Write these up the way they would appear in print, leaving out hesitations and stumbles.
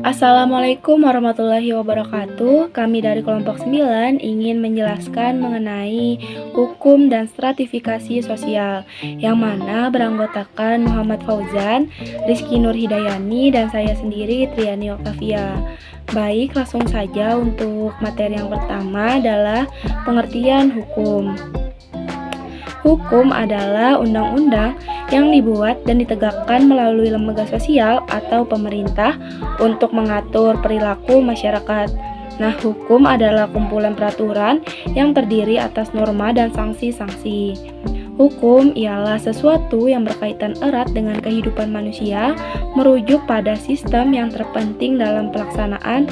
Assalamualaikum warahmatullahi wabarakatuh. Kami dari kelompok 9 ingin menjelaskan mengenai hukum dan stratifikasi sosial yang mana beranggotakan Muhammad Fauzan, Rizky Nurhidayani, dan saya sendiri Triani Oktavia. Baik, langsung saja untuk materi yang pertama adalah pengertian hukum. Hukum adalah undang-undang yang dibuat dan ditegakkan melalui lembaga sosial atau pemerintah untuk mengatur perilaku masyarakat. Nah, hukum adalah kumpulan peraturan yang terdiri atas norma dan sanksi-sanksi. Hukum ialah sesuatu yang berkaitan erat dengan kehidupan manusia, merujuk pada sistem yang terpenting dalam pelaksanaan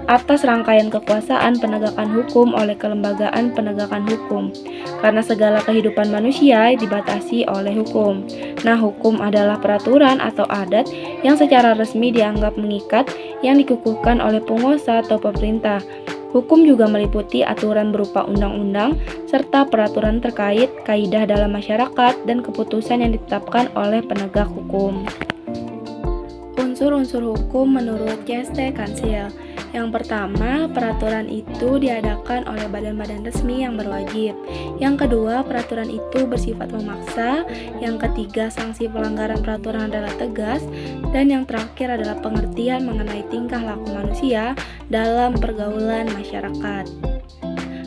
atas rangkaian kekuasaan penegakan hukum oleh kelembagaan penegakan hukum. Karena segala kehidupan manusia dibatasi oleh hukum. Nah, hukum adalah peraturan atau adat yang secara resmi dianggap mengikat yang dikukuhkan oleh penguasa atau pemerintah. Hukum juga meliputi aturan berupa undang-undang serta peraturan terkait kaidah dalam masyarakat dan keputusan yang ditetapkan oleh penegak hukum. Unsur-unsur hukum menurut C.S.T. Kansil. Yang pertama, peraturan itu diadakan oleh badan-badan resmi yang berwajib. Yang kedua, peraturan itu bersifat memaksa. Yang ketiga, sanksi pelanggaran peraturan adalah tegas. Dan yang terakhir adalah pengertian mengenai tingkah laku manusia dalam pergaulan masyarakat.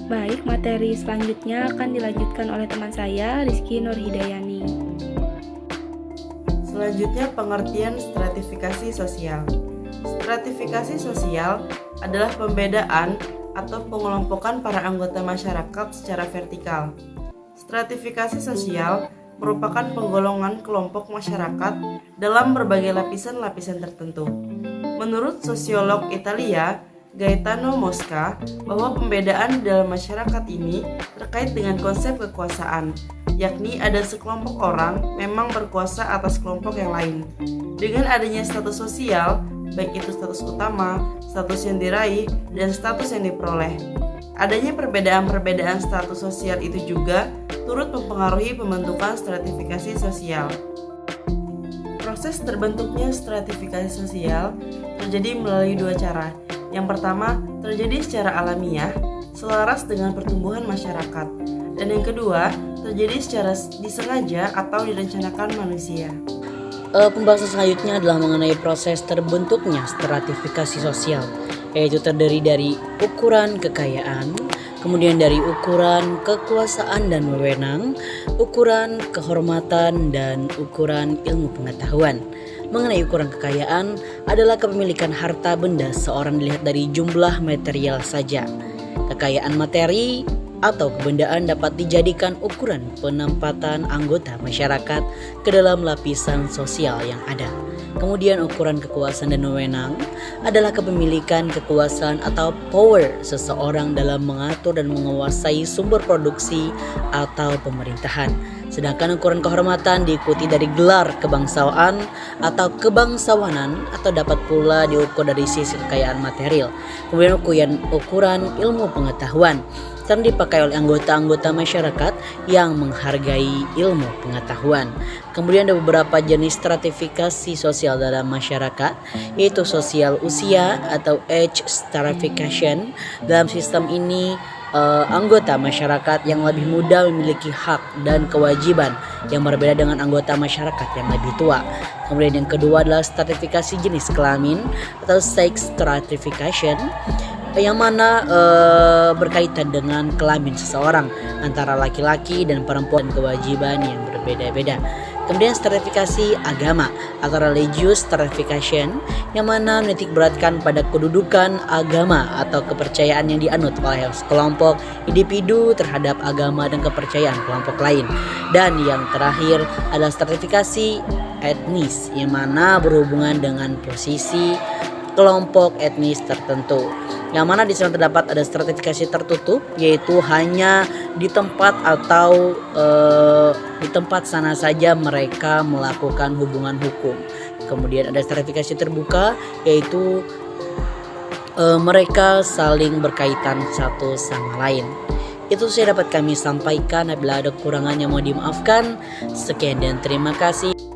Baik, materi selanjutnya akan dilanjutkan oleh teman saya, Rizky Nurhidayani. Selanjutnya, pengertian stratifikasi sosial. Stratifikasi sosial adalah pembedaan atau pengelompokan para anggota masyarakat secara vertikal. Stratifikasi sosial merupakan penggolongan kelompok masyarakat dalam berbagai lapisan-lapisan tertentu. Menurut sosiolog Italia, Gaetano Mosca, bahwa pembedaan dalam masyarakat ini terkait dengan konsep kekuasaan, yakni ada sekelompok orang memang berkuasa atas kelompok yang lain. Dengan adanya status sosial, baik itu status utama, status yang diraih, dan status yang diperoleh. Adanya perbedaan-perbedaan status sosial itu juga turut mempengaruhi pembentukan stratifikasi sosial. Proses terbentuknya stratifikasi sosial terjadi melalui dua cara. Yang pertama, terjadi secara alamiah, selaras dengan pertumbuhan masyarakat. Dan yang kedua, terjadi secara disengaja atau direncanakan manusia. Pembahasan selanjutnya adalah mengenai proses terbentuknya stratifikasi sosial, yaitu terdiri dari ukuran kekayaan, kemudian dari ukuran kekuasaan dan wewenang, ukuran kehormatan, dan ukuran ilmu pengetahuan. Mengenai ukuran kekayaan adalah kepemilikan harta benda seorang dilihat dari jumlah material saja. Kekayaan materi atau kebendaan dapat dijadikan ukuran penempatan anggota masyarakat ke dalam lapisan sosial yang ada. Kemudian ukuran kekuasaan dan wewenang adalah kepemilikan kekuasaan atau power seseorang dalam mengatur dan menguasai sumber produksi atau pemerintahan. Sedangkan ukuran kehormatan diikuti dari gelar kebangsaan atau kebangsawanan atau dapat pula diukur dari sisi kekayaan material. Kemudian ukuran ilmu pengetahuan sering dipakai oleh anggota-anggota masyarakat yang menghargai ilmu pengetahuan. Kemudian ada beberapa jenis stratifikasi sosial dalam masyarakat, yaitu sosial usia atau age stratification. Dalam sistem ini anggota masyarakat yang lebih muda memiliki hak dan kewajiban yang berbeda dengan anggota masyarakat yang lebih tua. Kemudian yang kedua adalah stratifikasi jenis kelamin atau sex stratification, yang mana berkaitan dengan kelamin seseorang antara laki-laki dan perempuan, kewajiban yang berbeda-beda. Kemudian stratifikasi agama atau religious stratification, yang mana menitik beratkan pada kedudukan agama atau kepercayaan yang dianut oleh kelompok individu terhadap agama dan kepercayaan kelompok lain. Dan yang terakhir adalah stratifikasi etnis, yang mana berhubungan dengan posisi kelompok etnis tertentu. Yang mana di sana terdapat ada stratifikasi tertutup, yaitu hanya di tempat atau di tempat sana saja mereka melakukan hubungan hukum. Kemudian ada stratifikasi terbuka, yaitu mereka saling berkaitan satu sama lain. Itu saya dapat kami sampaikan. Apabila ada kekurangannya mohon dimaafkan. Sekian dan terima kasih.